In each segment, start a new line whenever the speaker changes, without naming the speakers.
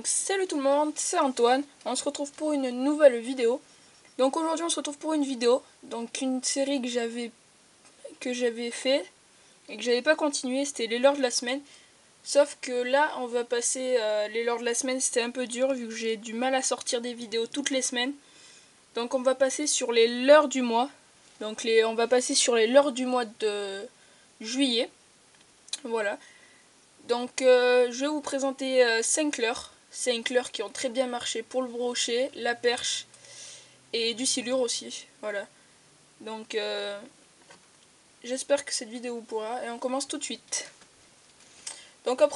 Donc salut tout le monde, c'est Antoine, on se retrouve pour une nouvelle vidéo. Donc aujourd'hui on se retrouve pour une vidéo, donc une série que j'avais fait et que j'avais pas continué, c'était les lore de la semaine. Sauf que là on va passer, les lore de la semaine c'était un peu dur vu que j'ai du mal à sortir des vidéos toutes les semaines. Donc on va passer sur les lore du mois, donc on va passer sur les lore du mois de juillet, voilà. Donc je vais vous présenter 5 leurres. 5 leurres qui ont très bien marché pour le brochet, la perche et du silure aussi. Voilà. Donc j'espère que cette vidéo vous pourra et on commence tout de suite. Donc en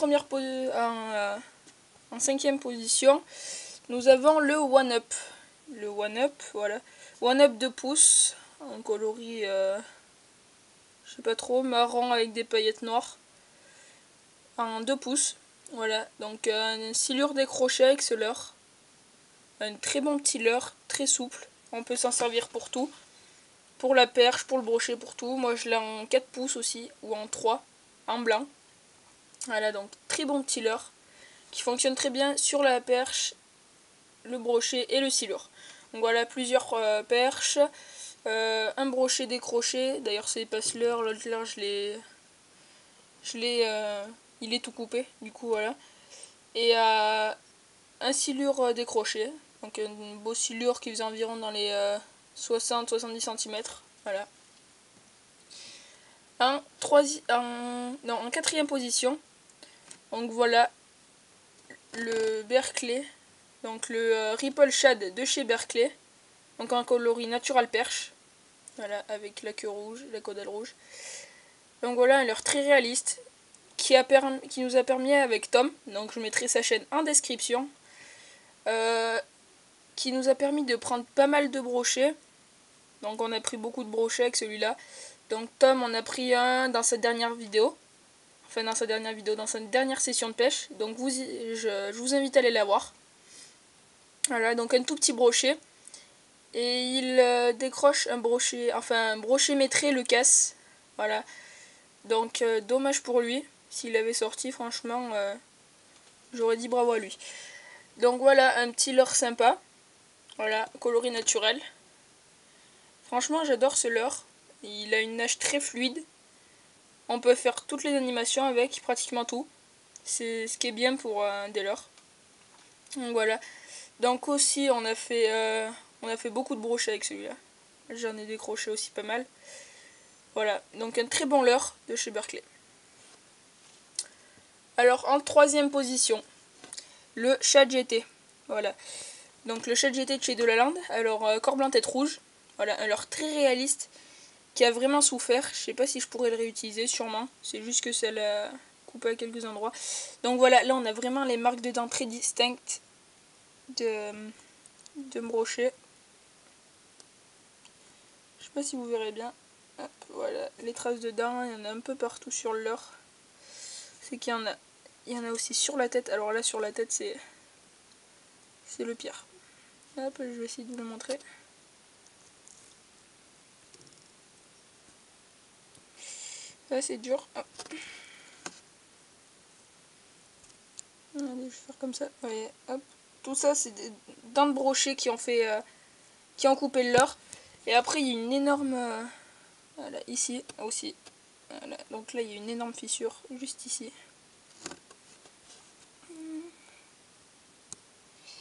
cinquième position, nous avons le One Up. Le One Up, voilà. One Up 2 pouces, en coloris je sais pas trop, marron avec des paillettes noires. En 2 pouces. Voilà, donc un silure décroché avec ce leurre. Un très bon petit leurre, très souple. On peut s'en servir pour tout. Pour la perche, pour le brochet, pour tout. Moi je l'ai en 4 pouces aussi, ou en 3, en blanc. Voilà, donc très bon petit leurre, qui fonctionne très bien sur la perche, le brochet et le silure. Donc voilà, plusieurs perches. Un brochet décroché. D'ailleurs c'est pas ce leurre, l'autre leurre il est tout coupé, du coup voilà. Et un silure décroché, donc un beau silure qui faisait environ dans les 60-70 cm, voilà. En quatrième position, donc voilà, le Berkeley, donc le Ripple Shad de chez Berkeley, donc en coloris natural perche, voilà, avec la queue rouge, la caudale rouge. Donc voilà un leurre très réaliste, qui nous a permis avec Tom, donc je mettrai sa chaîne en description, qui nous a permis de prendre pas mal de brochets. Donc on a pris beaucoup de brochets avec celui-là. Donc Tom en a pris un dans sa dernière vidéo. Enfin dans sa dernière session de pêche. Donc je vous invite à aller la voir. Voilà, donc un tout petit brochet. Et il décroche un brochet, enfin un brochet métré le casse. Voilà. Donc dommage pour lui. S'il avait sorti, franchement, j'aurais dit bravo à lui. Donc voilà, un petit leurre sympa. Voilà, coloris naturel. Franchement, j'adore ce leurre. Il a une nage très fluide. On peut faire toutes les animations avec, pratiquement tout. C'est ce qui est bien pour des leurres. Donc voilà. Donc aussi, on a fait beaucoup de brochets avec celui-là. J'en ai décroché aussi pas mal. Voilà. Donc un très bon leurre de chez Berkeley. Alors en troisième position, le Shad GT. Voilà. Donc le Shad GT de chez Delaland. Alors corps blanc tête rouge. Voilà, un leurre très réaliste qui a vraiment souffert. Je sais pas si je pourrais le réutiliser, sûrement. C'est juste que ça l'a coupé à quelques endroits. Donc voilà, là on a vraiment les marques de dents très distinctes de brochet. Je sais pas si vous verrez bien. Hop, voilà, les traces de dents, il y en a un peu partout sur le leurre. C'est qu'il y en a aussi sur la tête. Alors là sur la tête c'est le pire. Hop, je vais essayer de vous le montrer. Là c'est dur. Hop. Allez, je vais faire comme ça. Vous voyez, hop. Tout ça c'est des dents de brochet qui ont coupé le leurre. Et après il y a une énorme... voilà, ici aussi. Voilà, donc là il y a une énorme fissure juste ici.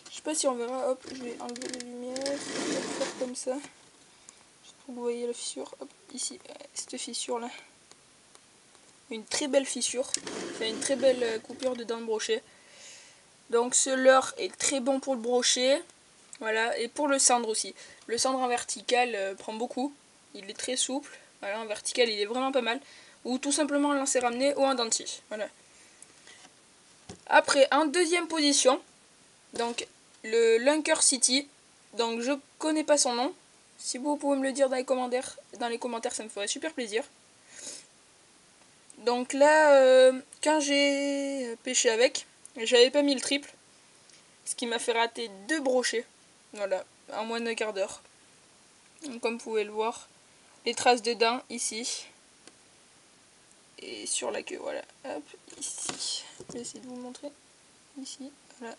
Je sais pas si on verra. Hop, je vais enlever la lumière. Je vais faire comme ça. Juste pour que vous voyez la fissure. Hop, ici, cette fissure là. Une très belle fissure. C'est une très belle coupure de dents de brochet. Donc ce leurre est très bon pour le brochet. Voilà, et pour le cendre aussi. Le cendre en vertical prend beaucoup. Il est très souple. Voilà, en vertical il est vraiment pas mal. Ou tout simplement en lancer ramené ou en dentier. Voilà. Après, en deuxième position, donc le Lunker City. Donc je connais pas son nom. Si vous pouvez me le dire dans les commentaires, ça me ferait super plaisir. Donc là, quand j'ai pêché avec, j'avais pas mis le triple. Ce qui m'a fait rater 2 brochets. Voilà, en moins d'un quart d'heure. Comme vous pouvez le voir, les traces de dents ici. Et sur la queue, voilà. Hop, ici. Je vais essayer de vous montrer. Ici, voilà.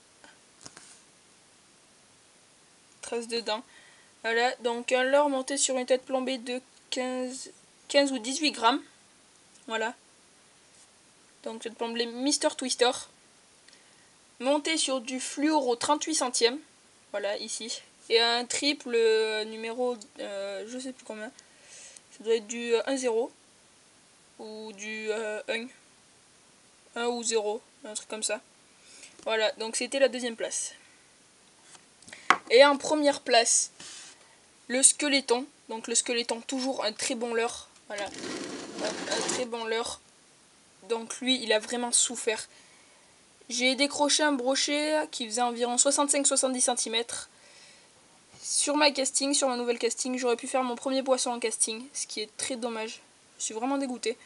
trace dedans. Voilà, donc un leurre monté sur une tête plombée de 15 ou 18 grammes. Voilà. Donc tête plombée Mister Twister. Monté sur du fluoro 38 centièmes. Voilà, ici. Et un triple numéro, je sais plus combien. Ça doit être du 1-0. Ou du 1 ou 0. Un truc comme ça. Voilà, donc c'était la deuxième place. Et en première place, le squeletton. Donc le squeletton, toujours un très bon leurre. Voilà, un très bon leurre. Donc lui, il a vraiment souffert. J'ai décroché un brochet qui faisait environ 65-70 cm. Sur ma casting, sur ma nouvelle casting, j'aurais pu faire mon premier poisson en casting, ce qui est très dommage. Je suis vraiment dégoûtée.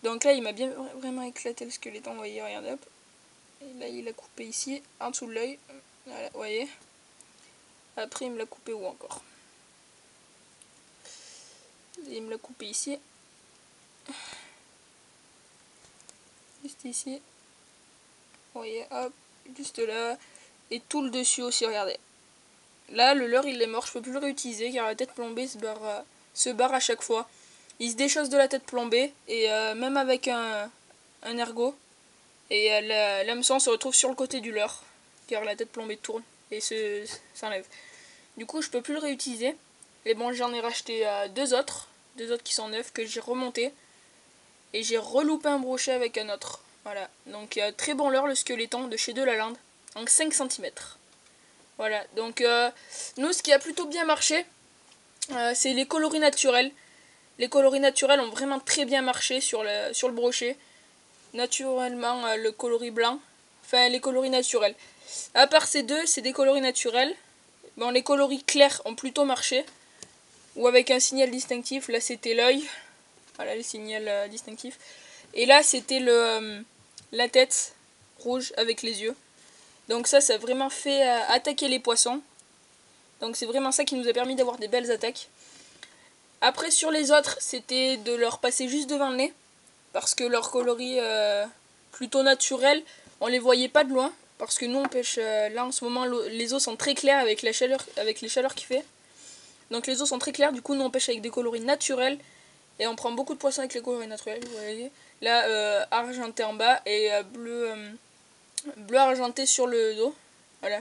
Donc là, il m'a bien vraiment éclaté le squeletton, vous voyez, regardez hop. Et là, il a coupé ici, en dessous de l'œil. Voilà, vous voyez. Après, il me l'a coupé où encore? Il me l'a coupé ici. Juste ici. Vous voyez, hop, juste là. Et tout le dessus aussi, regardez. Là, le leurre, il est mort, je peux plus le réutiliser car la tête plombée se barre à chaque fois. Il se déchausse de la tête plombée et même avec un ergot. Et l'hameçon se retrouve sur le côté du leurre car la tête plombée tourne et s'enlève. Du coup, je peux plus le réutiliser. Et bon, j'en ai racheté deux autres qui sont neufs que j'ai remontés. Et j'ai reloupé un brochet avec un autre. Voilà, donc très bon leurre, le squeletton de chez Delalande, en 5 cm. Voilà, donc nous, ce qui a plutôt bien marché, c'est les coloris naturels. Les coloris naturels ont vraiment très bien marché sur le brochet. Naturellement, le coloris blanc, enfin les coloris naturels. À part ces deux, c'est des coloris naturels. Bon, les coloris clairs ont plutôt marché. Ou avec un signal distinctif, là c'était l'œil. Voilà, le signal distinctif. Et là, c'était la tête rouge avec les yeux. Donc ça a vraiment fait attaquer les poissons. Donc c'est vraiment ça qui nous a permis d'avoir des belles attaques. Après, sur les autres, c'était de leur passer juste devant le nez. Parce que leur coloris plutôt naturel, on les voyait pas de loin. Parce que nous, on pêche là en ce moment, les eaux sont très claires avec les chaleurs qu'il fait. Donc les eaux sont très claires, du coup, nous on pêche avec des coloris naturels. Et on prend beaucoup de poissons avec les coloris naturels, vous voyez. Là, argenté en bas et bleu argenté sur le dos. Voilà.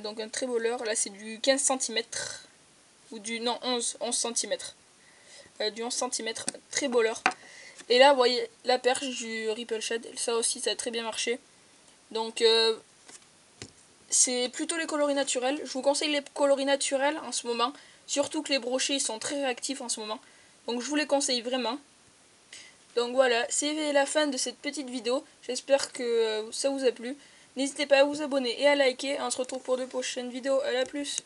Donc un très beau leurre. Là, c'est du 15 cm. Ou du... Non, 11 cm. Du 11 cm. Très beau leurre. Et là, vous voyez la perche du Ripple Shad. Ça aussi, ça a très bien marché. Donc, c'est plutôt les coloris naturels. Je vous conseille les coloris naturels en ce moment. Surtout que les brochets ils sont très réactifs en ce moment. Donc, je vous les conseille vraiment. Donc voilà, c'est la fin de cette petite vidéo. J'espère que ça vous a plu. N'hésitez pas à vous abonner et à liker. On se retrouve pour de prochaines vidéos. À la plus.